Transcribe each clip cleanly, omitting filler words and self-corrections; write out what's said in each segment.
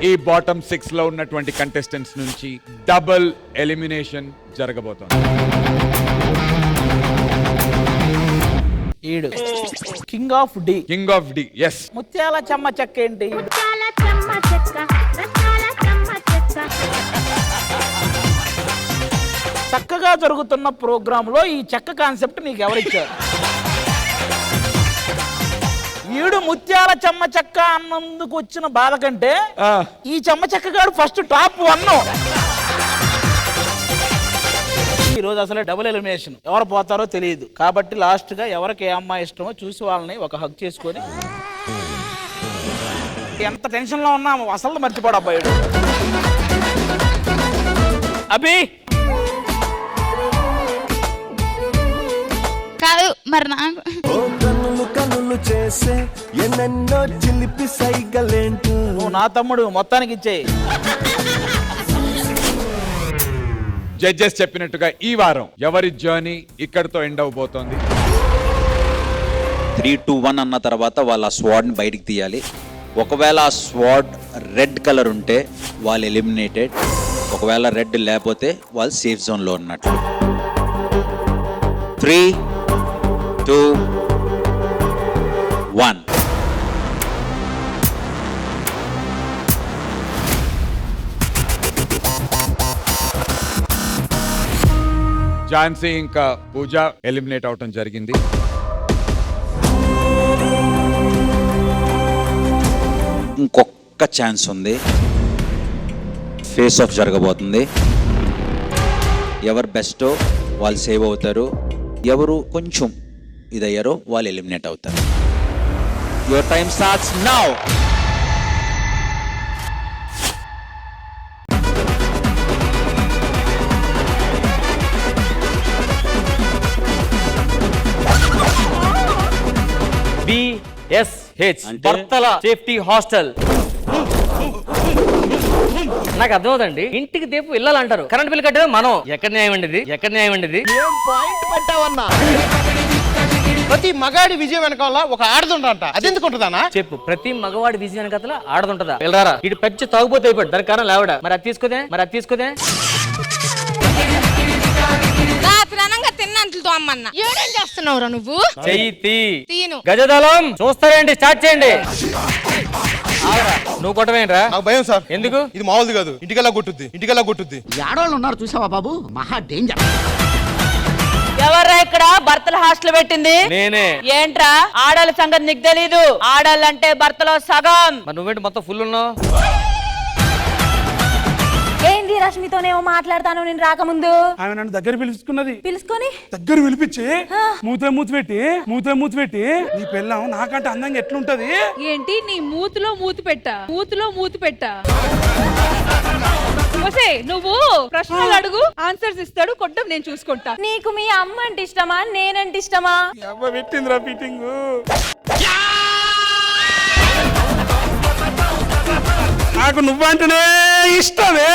ఈ బాటమ్ 6 లో ఉన్నటువంటి కంటెస్టెంట్స్ నుంచి డబుల్ ఎలిమినేషన్ జరగబోతోంది. ఈడు king of D. King of D. S. ముత్యాల చెమ్మ చెక్క ఏంటి? చక్కగా జరుగుతున్న ప్రోగ్రామ్ లో ఈ చెక్క కాన్సెప్ట్ నీకు ఎవరిచ్చారు? ఈడు ముత్యాల చెమ్మ చెక్క అన్నందుకు వచ్చిన బాధ కంటే ఈ చెమ్మ చెక్క గారు ఫస్ట్ టాప్ 1. ఈ రోజు అసలే డబుల్ ఎలిమినేషన్, ఎవరు పోతారో తెలియదు. కాబట్టి లాస్ట్ గా ఎవరికి ఏ అమ్మాయి ఇష్టమో చూసి వాళ్ళని ఒక హగ్ చేసుకొని, ఎంత టెన్షన్ లో ఉన్నా అసలు మర్చిపోడు అబ్బాయి. అభి కాదు మరి నాకు కన్నులు చేసే ఎన్నెన్నో చిలిపి సైగలేంటో. నువ్వు నా తమ్ముడు, మొత్తానికి ఇచ్చేయి. జడ్జెస్ చెప్పినట్టుగా ఈ వారం ఎవరి జర్నీ ఇక్కడితో ఎండ్ అవబోతోంది. 3, 2, 1 అన్న తర్వాత వాళ్ళ స్వాడ్ ని బయటికి తీయాలి. ఒకవేళ ఆ స్వాడ్ రెడ్ కలర్ ఉంటే వాళ్ళు ఎలిమినేటెడ్, ఒకవేళ రెడ్ లేకపోతే వాళ్ళు సేఫ్ జోన్ లో ఉన్నట్లు. 3, 2, 1. ఝాన్సీ ఇంకా పూజ ఎలిమినేట్ అవటం జరిగింది. ఇంకొక ఛాన్స్ ఉంది, ఫేస్ ఆఫ్ జరగబోతుంది. ఎవరు బెస్టో వాళ్ళు సేవ్ అవుతారు, ఎవరు కొంచెం ఇదయ్యారో వాళ్ళు ఎలిమినేట్ అవుతారు. Your time starts now. BSH భర్తల సేఫ్టీ హాస్టల్. నాకు అర్థమవుతండి, ఇంటికి దీపు ఇల్లాలు అంటారు, కరెంట్ బిల్ కట్టేది మనం. ఎక్కడ న్యాయం అండి ఇది? ఎక్కడ న్యాయం అండి ఇది? ఏం పాయింట్ పెట్టావన్నా? ప్రతి మగాడి విజయం వెనకాల ఒక ఆడదుంటా, అదెందుకు ఉంటుందన్నా? చెప్పు, ప్రతి మగవాడి విజయం వెనకాల ఆడదుంటదా? వెళ్ళరారా, ఇటు పెంచి తాగుపోతే అయిపోయాడు, దాని కారణం లేవడా. మరి అది తీసుకోదే. తిన్నంతలతో అమ్మన్నా ఏడేం చేస్తున్నావురా నువ్వు? చెయ్యి గజదళం చూస్తారేంటి? స్టార్ట్ చేయండి. నువ్వు కొట్టవేంట్రా? నాకు భయం సార్. ఎందుకు? ఇది మామూలుది కాదు, ఇంటికెలా కొట్టుద్ది. ఆడవాళ్ళు ఉన్నారు చూసావా బాబు, మహా డేంజర్. ఎవర్రా ఇక్కడ భర్తల హాస్టల్ పెట్టింది? నేనే. ఏంట్రా ఆడాళ్ళ సంగతి నీకు తెలీదు? ఆడాలంటే భర్తలో సగం. మరి నువ్వేంటి మొత్తం ఫుల్ ఉన్నావు? ఏంది రష్మితోనేమో మాట్లాడతాను నేను రాకముందు? ఆమె నన్ను దగ్గర పిలుచుకొని దగ్గర పిలిపించి మూతి పెట్టి నీ పెళ్ళాం నాకంటే అందంగా ఎట్లుంటది? ఏంటి నీ మూతిలో మూతి పెట్ట నువ్వు ప్రశ్నలు అడుగు, ఆన్సర్స్ ఇస్తాడు, కొట్టం నేను చూసుకుంటా. నీకు మీ అమ్మ అంటే ఇష్టమా, నేనంటే ఇష్టమా? అవ్వ పెట్టిందిరా ఫిట్టింగ్. నాకు నువ్వంటేనే ఇష్టమే.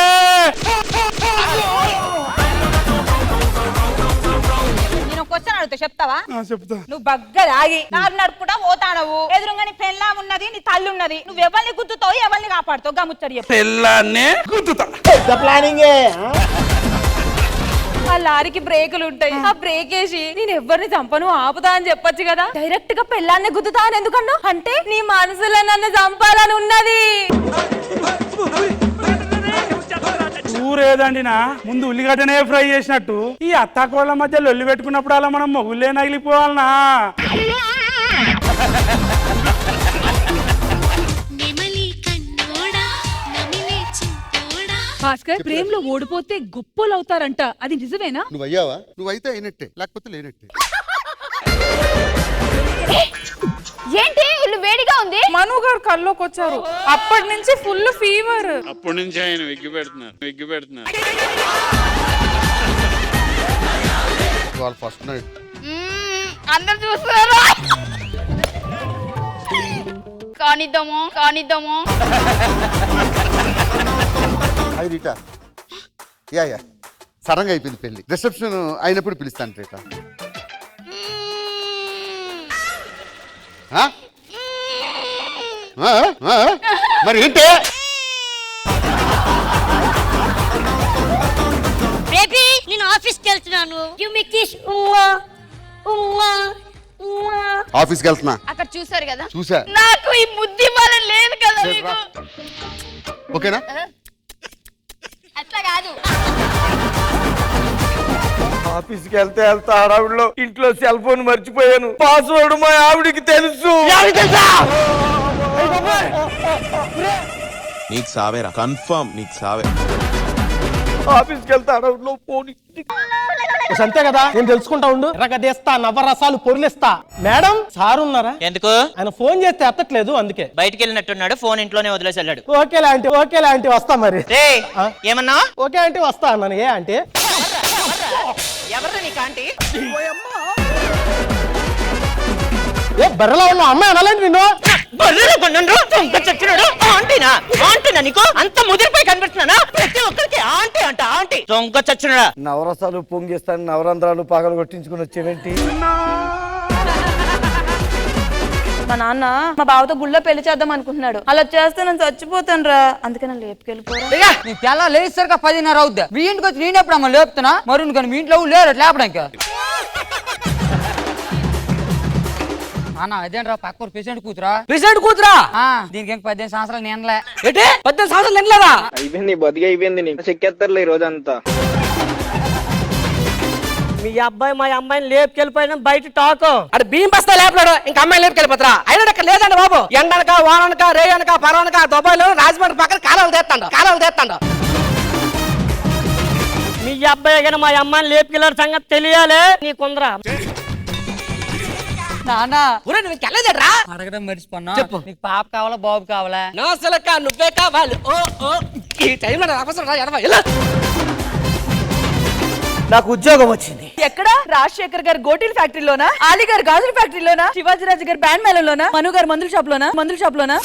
నేను క్వశ్చన్ అడుగుతా, చెప్తావా? చెప్తా. నువ్వు బగ్గ ఆగి నాకు నడుపుకుంటా పోతానవు, ఎదురుగా నీ పెళ్ళాం ఉన్నది, నీ తల్లి ఉన్నది, నువ్వు ఎవరిని గుద్దుతావు, ఎవరిని కాపాడుతావు? గముచ్చడి చెప్పు. పెళ్ళాన్నే గుద్దుతా. ఆ లారీకి బ్రేకులు ఉంటాయి, ఆ బ్రేక్ వేసి నేను ఎవరిని చంపను ఆపుతా అని చెప్పొచ్చు కదా. డైరెక్ట్ గా పెళ్ళాన్ని గుద్దుతా అని ఎందుకన్నా? అంటే నీ మనసులో నన్ను చంపాలని ఉన్నది. ఊరేదండి నా ముందు ఉల్లిగడ్డనే ఫ్రై చేసినట్టు ఈ అత్తాకోళ్ళ మధ్య లొల్లి పెట్టుకున్నప్పుడు అలా మనం మొగుళ్ళే నగిలిపోవాలనా? భాస్కర్, ప్రేమ్ లో ఓడిపోతే గొప్పలు అవుతారంట, అది నిజమేనా? నువ్వయ్యావా? నువ్వైతే అయినట్టే, లేకపోతే లేనట్టే. ఏంటి ఇల్లు వేడిగా ఉంది? మను గారు కల్లోకి వచ్చారు, అప్పటి నుంచి ఫుల్ ఫీవర్. అప్పటి నుంచి ఆయన విగ్గి పెడుతున్నారు. వాళ్ళ ఫస్ట్ నైట్ అందరు చూస్తున్నారా? కానిద్దాము. Hi Rita. యా సడన్గా అయిపోయింది పెళ్లి. రిసెప్షన్ అయినప్పుడు పిలుస్తాను రీటా. మరి ఏంటి? బేబీ నేను ఆఫీస్కి వెళ్తున్నాను గివ్ మీ కిస్ ఆఫీస్కి వెళ్తున్నా. అక్కడ చూసారు కదా చూసా. నాకు ఈ బుద్ధి బలం లేదు కదా మీకు. ఓకేనా? అట్లా కాదు. ఆఫీస్కి వెళ్తే హడావిడిలో ఇంట్లో సెల్ ఫోన్ మర్చిపోయాను. పాస్వర్డ్ మా ఆవిడికి తెలుసు. నీకు సావేరా, కన్ఫర్మ్ నీకు సావే. ఆఫీస్కి వెళ్తే హడావిడిలో ఫోన్ అంతే కదా, నేను తెలుసుకుంటా ఉండు. రగదేస్తా, నవరసాలు పొరులిస్తా. మేడం సార్ ఉన్నారా? ఎందుకు? ఆయన ఫోన్ చేస్తే ఎత్తట్లేదు, అందుకే. బయటికి వెళ్ళినట్టున్నాడు, ఫోన్ ఇంట్లోనే వదిలేసి వెళ్ళాడు. ఓకే ఆంటీ వస్తా మరి. ఏమన్నా? ఓకే ఆంటీ వస్తా అన్నాను. ఏ ఆంటీ? ఎవరు నీకు ఆంటీ? ఏ బర్రెలా ఉన్న అమ్మాయి అనాలండి నిన్ను. ఆంటీనా నీకు అంత ముదిరిపోయి కనిపిస్తున్నానా? ప్రతి ఒక్కరికి ఆంటీ అంట, ఆంటీ. దొంగ చచ్చినడా. నవరసాలు పొంగిస్తాను, నవరంధ్రాలు పాగలు కొట్టించుకుని వచ్చేవేంటి? మా నాన్న మా బావతో గుళ్ళో పెళ్లి చేద్దాం అనుకుంటున్నాడు. అలా చేస్తే నేను చచ్చిపోతాను రా, అందుకే నన్ను లేపుకెళ్ళిపోరా. నీ తెల్ల లేసరిగా 10:30 అవుద్ది. మీ ఇంటికి వచ్చి నేను ఎప్పుడు అమ్మ లేపుతున్నా? మరి కానీ మీ ఇంట్లో లేరు లేపడానికి. అన్న అదేంట్రా పక్కూరు పేషెంట్ కూతురా? పేషెంట్ కూతురా? దీనికి 18 సంవత్సరాలు నేనలే. ఏంటి 18 సంవత్సరాలు నిండలేదా? అయిపోయింది, బతికి అయిపోయింది. నీకు చెక్కేస్తారులే ఈ రోజంతా. మీ అబ్బాయి మా అమ్మాయిని లేపుకెళ్ళిపోయినా బయట టాక్. అక్కడ బియ్యం బస్తా లేపలేడు, ఇంకా అమ్మాయి లేపుకెళ్ళిపోతారా? అయినా అక్కడ లేదండి బాబు. ఎండనక వాననక రేయనక పరవనక దుబాయ్లో రాజమండ్రి పక్కన కాలువలు తెస్తాడు. మీ అబ్బాయి కానీ మా అమ్మాయిని లేపుకెళ్ళారు సంగతి తెలియాలి నీకుందరా. అడగడం మర్చిపోన్నా. చెప్పు, నీకు పాప కావాలా బాబు కావాలా? నాసలక నువ్వే కావాలి. ఈ టైంలో అవసరం. నాకు ఉద్యోగం వచ్చింది. ఎక్కడ? రాజశేఖర్ గారి గోటీల ఫ్యాక్టరీలోనా, ఆలీ గారి గాజుల ఫ్యాక్టరీలోనా, శివాజీరాజు గారి బ్యాండ్ మేళంలోనా, మను గారి మందుల షాప్ లోనా?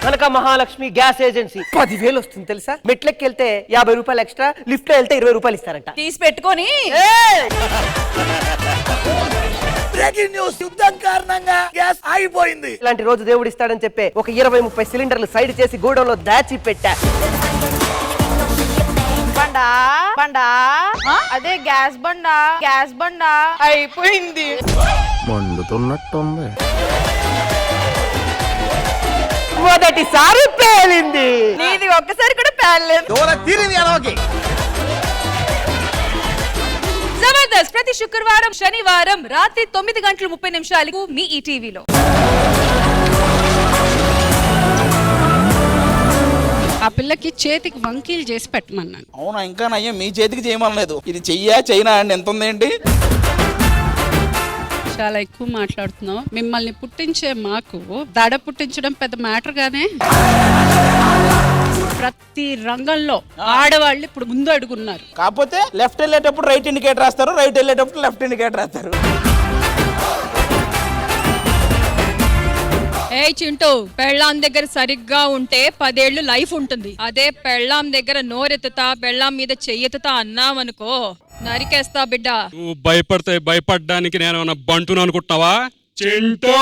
కనక మహాలక్ష్మి గ్యాస్ ఏజెన్సీ 10,000 వస్తుంది తెలుసా? మెట్లెక్కి వెళ్తే 50 రూపాయలు ఎక్స్ట్రా, లిఫ్ట్ లో వెళ్తే 20 రూపాయలు ఇస్తారంట. తీసి పెట్టుకొని బ్రేకింగ్ న్యూస్, యుద్ధం కారణంగా గ్యాస్ ఆగిపోయింది. ఇలాంటి రోజు దేవుడు ఇస్తాడని చెప్పే ఒక 20-30 సిలిండర్లు సైడ్ చేసి గోడౌన్లో దాచి పెట్టా. బండా అదే గ్యాస్ బండా అయిపోయింది. మండుతున్నట్టుంది. మొదటిసారి పేలింది. నీది ఒక్కసారి కూడా పేలలేదు. జబర్దస్త్ ప్రతి శుక్రవారం శనివారం రాత్రి 9:30 మీ ఈటీవీలో. ఆ పిల్లకి చేతికి వంకీలు చేసి పెట్టమన్నాను. అవునా? ఇంకా నయ్యా మీ చేతికి చేయమనలేదు. ఇది చెయ్యనా అండి? ఎంత ఉందేంటి? చాలా ఎక్కువ మాట్లాడుతున్నావు. మిమ్మల్ని పుట్టించే మాకు దడ పుట్టించడం పెద్ద మ్యాటర్ గానే. ప్రతి రంగంలో ఆడవాళ్ళు ఇప్పుడు ముందు అడుగున్నారు. కాకపోతే లెఫ్ట్ వెళ్ళేటప్పుడు రైట్ ఇండికేటర్ రాస్తారు, రైట్ వెళ్ళేటప్పుడు లెఫ్ట్ ఇండికేటర్ రాస్తారు. ఏ చింటూ, పెళ్ళాం దగ్గర సరిగ్గా ఉంటే 10 ఏళ్ళు లైఫ్ ఉంటుంది. అదే పెళ్ళాం దగ్గర నోరెత్తుతా పెళ్ళాం మీద చెయ్యెత్తుతా అన్నావనుకో నరికేస్తా బిడ్డ. నువ్వు భయపడితే భయపడడానికి నేను బంటును అనుకుంటున్నావా? చింటూ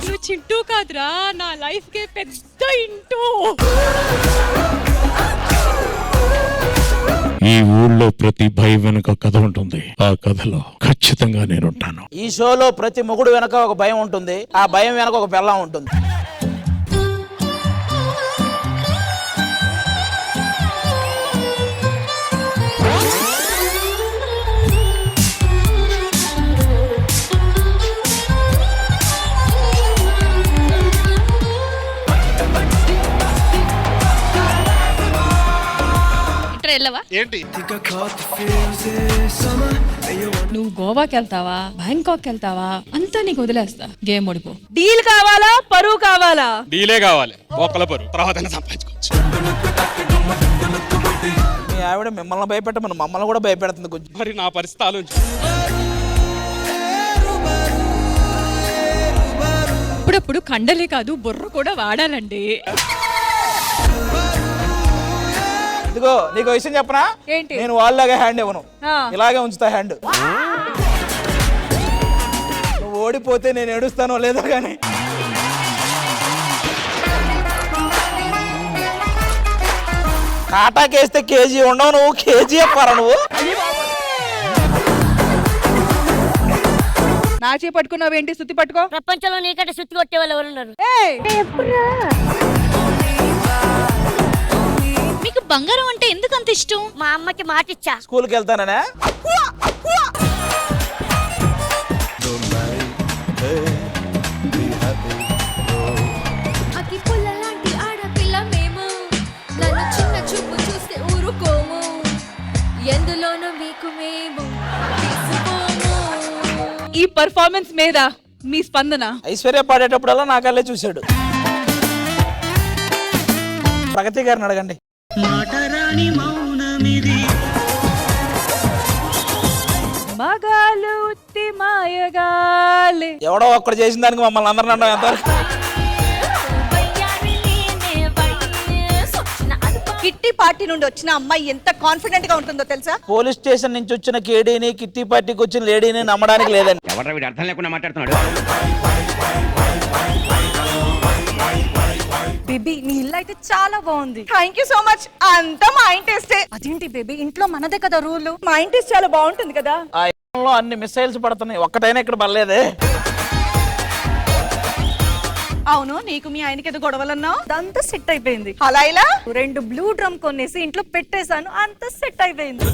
నువ్వు చింటూ కాదురా, నా లైఫ్ కే పెద్ద ఇంటూ. ఈ ఊళ్ళో ప్రతి భయం వెనుక కథ ఉంటుంది. ఆ కథలో ఖచ్చితంగా నేనుంటాను. ఈ షోలో ప్రతి మొగుడు వెనక ఒక భయం ఉంటుంది, ఆ భయం వెనక ఒక పెళ్ళాం ఉంటుంది. ఏంటి నువ్వు గోవాకి వెళ్తావా, బ్యాంకాక్ వెళ్తావా, అంతా నీకు వదిలేస్తా. గేమ్ ఓడిపో. డీల్ కావాలా, పరువు కావాలా? డీలే కావాలి. ఒక్కల పరు తర్వాత సంపాదించుకోవచ్చు. మీ ఆవిడ మిమ్మల్ని భయపెట్టమని మమ్మల్ని కూడా భయపెడుతుంది కొంచెం. మరి నా పరిస్థితి ఆలోచించు. అప్పుడప్పుడు కండలే కాదు బుర్ర కూడా వాడాలండి. ఇదిగో నీకు విషయం చెప్పనా? ఏంటి? నేను వాళ్ళలాగా హ్యాండ్ ఇవ్వను, ఇలాగే ఉంచుతా హ్యాండ్. నువ్వు ఓడిపోతే నేను ఏడుస్తానో లేదో కానీ కాటాకేస్తే కేజీ ఉండవు, నువ్వు కేజీ చెప్పారా నువ్వు? నా చే పట్టుకున్నావేంటి? సుత్తి పట్టుకో. ప్రపంచంలో నీకంటే సుత్తి కొట్టే వాళ్ళు ఎవరున్నారు? మీకు బంగారం అంటే ఎందుకు అంత ఇష్టం? మా అమ్మకి మాట ఇచ్చా. స్కూల్కి వెళ్తాననే. అతి పుల్ల లాంటి ఆడపిల్ల మేము, నన్ను చిన్న చూపు చూస్తే ఊరుకోము, ఎందులోనూ మీకు మేము తీసుకోము. ఈ పర్ఫార్మెన్స్ మీద మీ స్పందన? ఐశ్వర్య పాడేటప్పుడల్లా నాకల్లే చూశాడు. ప్రగతి గారిని అడగండి. మగాలు ఉత్తి మాయగాలి. ఎవడో ఒక్కడు చేసిన దానికి మమ్మల్ని అందరిని అంటాం ఎంతవరకు? కిట్టి పార్టీ నుండి వచ్చిన అమ్మాయి ఎంత కాన్ఫిడెంట్ గా ఉంటుందో తెలుసా? పోలీస్ స్టేషన్ నుంచి వచ్చిన కేడీని, కిట్టి పార్టీకి వచ్చిన లేడీని నమ్మడానికి లేదండి. ఎవరు వీడు అర్థం లేకుండా మాట్లాడుతున్నాడు? బేబీ నీ ఇల్లు అయితే చాలా బాగుంది. Thank you so much. అంతా మా ఇంటి టేస్టే. అదేంటి బేబీ, ఇంట్లో మనదే కదా రూల్. మా ఇంటి టేస్ట్ చాలా బాగుంటుంది కదా. ఆ లో అన్ని మిసైల్స్ పడుతున్నాయి, ఒక్కటైనా ఇక్కడ పడలేదే. అవును, నీకు మీ ఆయనకి ఏదో గొడవలన్నావు, అంతా సెట్ అయిపోయింది. అలా ఇలా 2 బ్లూ డ్రమ్ కొనేసి ఇంట్లో పెట్టేశాను, అంతా సెట్ అయిపోయింది.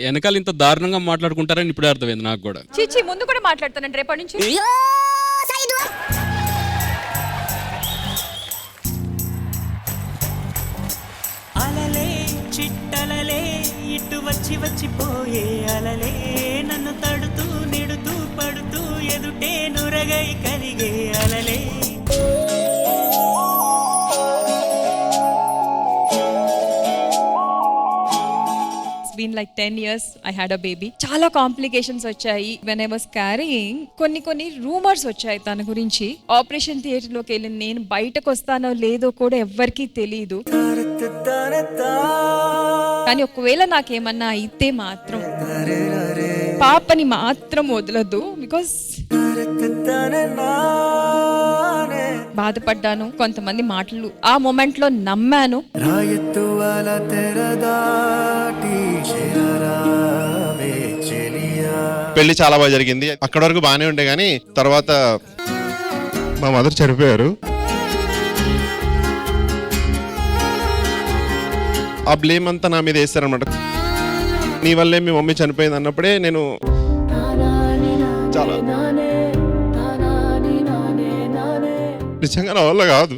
వెనకాల ఇంత దారుణంగా మాట్లాడుకుంటారని ఇప్పుడే అర్థమైంది నాకు కూడా. చీచి ముందు కూడా మాట్లాడతానండి రేపటి నుంచి. అలలే చిట్టలలే ఇటు వచ్చి వచ్చిపోయే అలలే, నన్ను తడుతూ నిడుతూ పడుతూ ఎదుటే నురగై కలిగే అలలే. Been like 10 years I had a baby. చాలా కాంప్లికేషన్స్ వచ్చాయి. when I was carrying కొన్ని రూమర్స్ వచ్చాయి తన గురించి. ఆపరేషన్ థియేటర్ లోకి వెళ్ళి నేను బయటకు వస్తానో లేదో కూడా ఎవ్వరికీ తెలియదు. కానీ ఒకవేళ నాకేమన్నా అయితే మాత్రం పాపని మాత్రం వదలదు. బికాస్ బాధపడ్డాను, కొంతమంది మాటలు ఆ మొమెంట్ లో నమ్మాను. పెళ్లి చాలా బాగా జరిగింది, అక్కడ వరకు బాగానే ఉండే కానీ తర్వాత మా మదర్ చనిపోయారు. ఆ బ్లేమ్ అంతా నా మీద వేస్తారనమాట. నీ వల్లే మీ మమ్మీ చనిపోయింది అన్నప్పుడే నేను చాలా నిజంగా నా వల్ల కాదు.